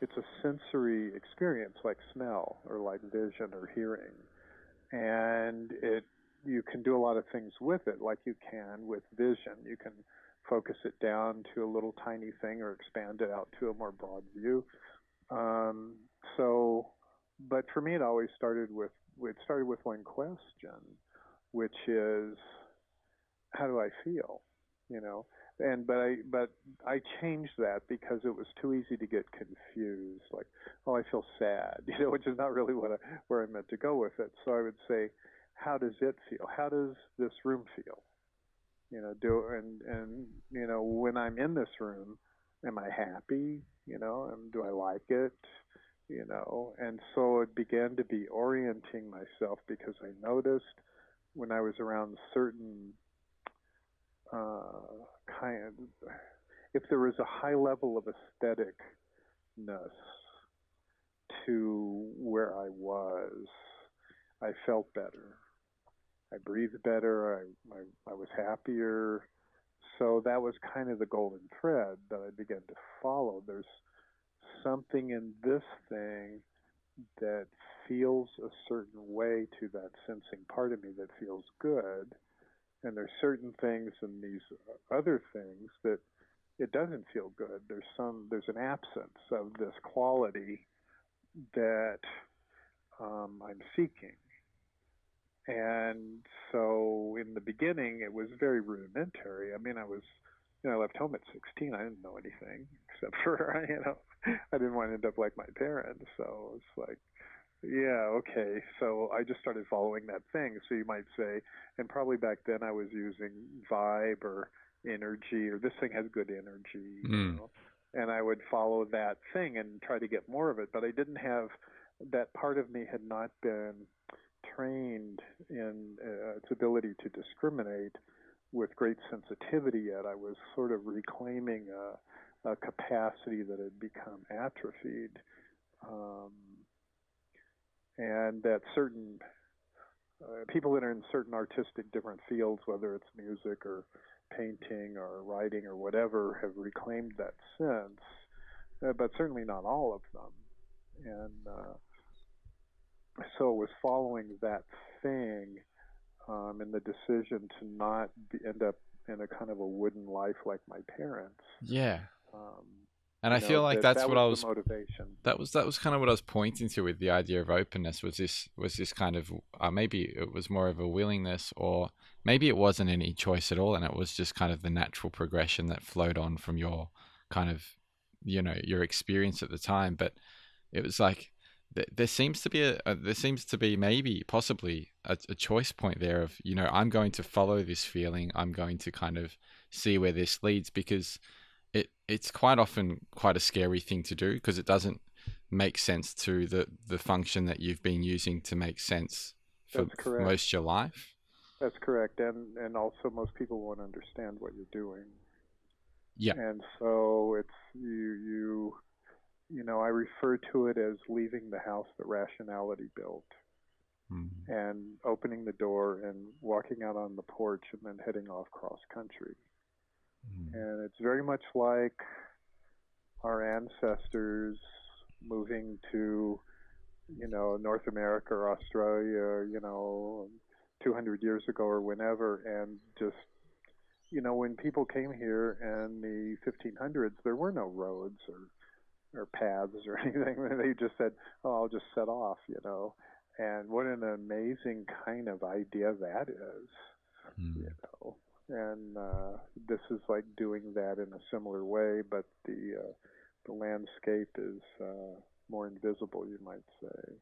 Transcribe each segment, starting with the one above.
it's a sensory experience like smell or like vision or hearing, and it you can do a lot of things with it, like you can with vision. You can focus it down to a little tiny thing or expand it out to a more broad view. Um, so, but for me, it started with one question, which is, how do I feel? You know, and but I changed that because it was too easy to get confused. Like, oh, I feel sad, which is not really where I meant to go with it. So I would say, how does it feel? How does this room feel? When I'm in this room, am I happy? And do I like it? And so it began to be orienting myself because I noticed when I was around certain kind of, if there was a high level of aestheticness to where I was, I felt better. I breathed better. I was happier. So that was kind of the golden thread that I began to follow. There's something in this thing that feels a certain way to that sensing part of me that feels good. And there's certain things in these other things that it doesn't feel good. There's an absence of this quality that I'm seeking. And so in the beginning, it was very rudimentary. I mean, I left home at 16. I didn't know anything except for, I didn't want to end up like my parents. So it's like, yeah, okay. So I just started following that thing. So you might say, and probably back then I was using vibe or energy, or this thing has good energy, Mm. and I would follow that thing and try to get more of it. But I didn't have that part of me had not been trained in its ability to discriminate with great sensitivity yet. I was sort of reclaiming a capacity that had become atrophied. Um, and that certain people that are in certain artistic different fields, whether it's music or painting or writing or whatever, have reclaimed that sense, but certainly not all of them. And so it was following that thing and the decision to not end up in a kind of a wooden life like my parents. Yeah. Um, And I feel like that that's that what was I the was motivation. that was kind of what I was pointing to with the idea of openness was this kind of maybe it was more of a willingness, or maybe it wasn't any choice at all, and it was just kind of the natural progression that flowed on from your kind of your experience at the time. But it was like there seems to be there seems to be maybe possibly a choice point there of I'm going to follow this feeling, I'm going to kind of see where this leads, because it's quite often quite a scary thing to do because it doesn't make sense to the function that you've been using to make sense for That's correct. most of your life. That's correct. And also most people won't understand what you're doing. Yeah. And so it's I refer to it as leaving the house that rationality built Mm. and opening the door and walking out on the porch and then heading off cross country. Mm. And it's very much like our ancestors moving to, North America or Australia, 200 years ago or whenever, and just, when people came here in the 1500s, there were no roads or paths or anything. They just said, "Oh, I'll just set off," And what an amazing kind of idea that is, you Mm. know. And this is like doing that in a similar way, but the landscape is more invisible, you might say.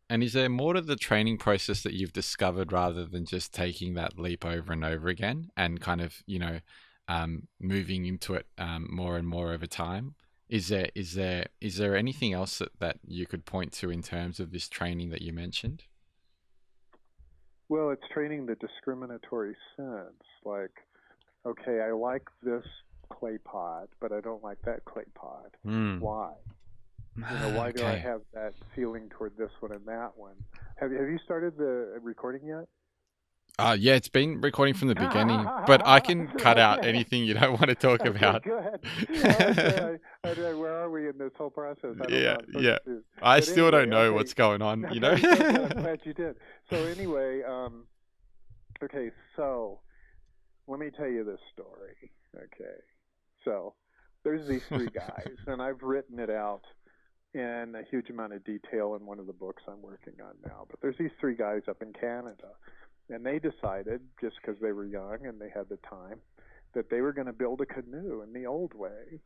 And is there more to the training process that you've discovered rather than just taking that leap over and over again and kind of, moving into it more and more over time? Is there anything else that you could point to in terms of this training that you mentioned? Well, it's training the discriminatory sense. Like, okay, I like this clay pot, but I don't like that clay pot. Hmm. Why? Ah, Why do I okay. have that feeling toward this one and that one? Have you started the recording yet? Yeah, it's been recording from the beginning, but I can cut out Okay. anything you don't want to talk Okay, about. good. Okay, where are we in this whole process? I don't know Yeah, how I'm supposed yeah. to. I But still don't anyway, know okay. what's going on, you know? Okay, so good. I'm glad you did. So anyway, okay, so let me tell you this story. Okay, so there's these three guys, and I've written it out in a huge amount of detail in one of the books I'm working on now. But there's these three guys up in Canada, and they decided, just because they were young and they had the time, that they were going to build a canoe in the old way,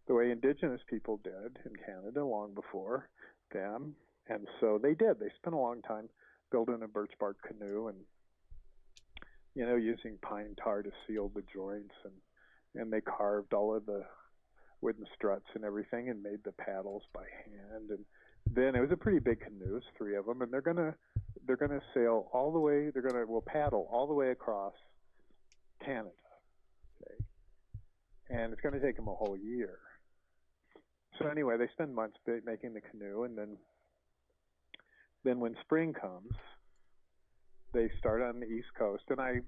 the way indigenous people did in Canada long before them. And so they did. They spent a long time building a birch bark canoe and, using pine tar to seal the joints. And they carved all of the wooden struts and everything and made the paddles by hand. And then it was a pretty big canoe, it's three of them, and they're gonna sail all the way. Will paddle all the way across Canada, okay? And it's going to take them a whole year. So anyway, they spend months making the canoe, and then when spring comes, they start on the East Coast, and I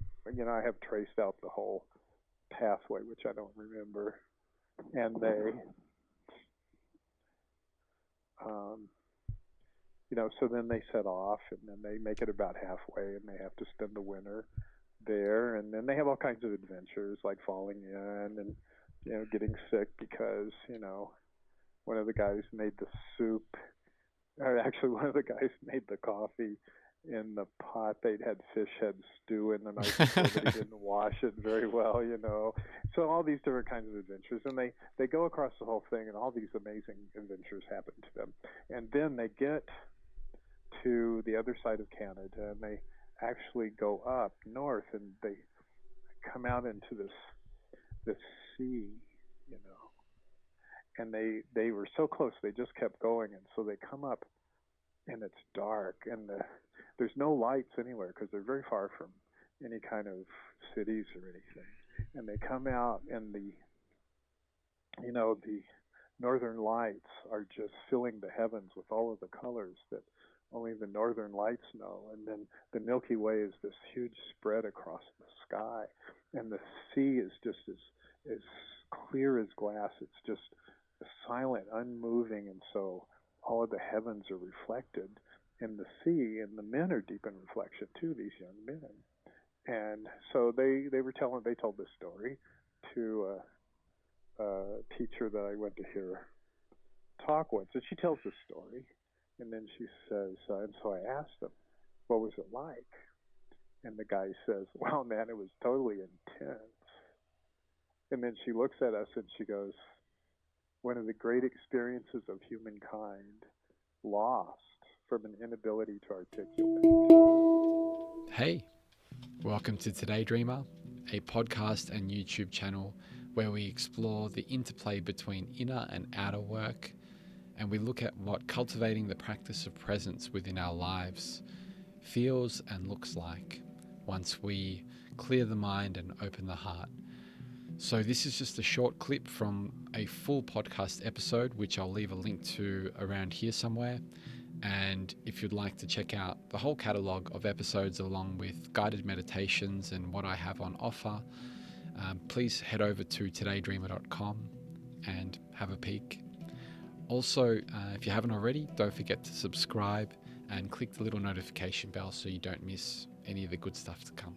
have traced out the whole pathway, which I don't remember, and um, so then they set off, and then they make it about halfway, and they have to spend the winter there, and then they have all kinds of adventures, like falling in and getting sick because one of the guys made the soup, or actually one of the guys made the coffee in the pot they'd had fish head stew in the night before, but he didn't wash it very well. So all these different kinds of adventures, and they go across the whole thing, and all these amazing adventures happen to them, and then they get to the other side of Canada, and they actually go up north, and they come out into this sea, you know, and they were so close, they just kept going, and so they come up, and it's dark, and there's no lights anywhere because they're very far from any kind of cities or anything, and they come out, and the northern lights are just filling the heavens with all of the colors that only the northern lights know. And then the Milky Way is this huge spread across the sky, and the sea is just as clear as glass. It's just silent, unmoving, and so all of the heavens are reflected in the sea, and the men are deep in reflection too, these young men. And so they told this story to a teacher that I went to hear talk once, and she tells the story, and then she says, and so I asked them, what was it like? And the guy says, well, man, it was totally intense. And then she looks at us and she goes, one of the great experiences of humankind lost from an inability to articulate. Hey, welcome to Today Dreamer, a podcast and YouTube channel where we explore the interplay between inner and outer work, and we look at what cultivating the practice of presence within our lives feels and looks like once we clear the mind and open the heart. So this is just a short clip from a full podcast episode, which I'll leave a link to around here somewhere. And if you'd like to check out the whole catalogue of episodes along with guided meditations and what I have on offer, please head over to todaydreamer.com and have a peek. Also, if you haven't already, don't forget to subscribe and click the little notification bell so you don't miss any of the good stuff to come.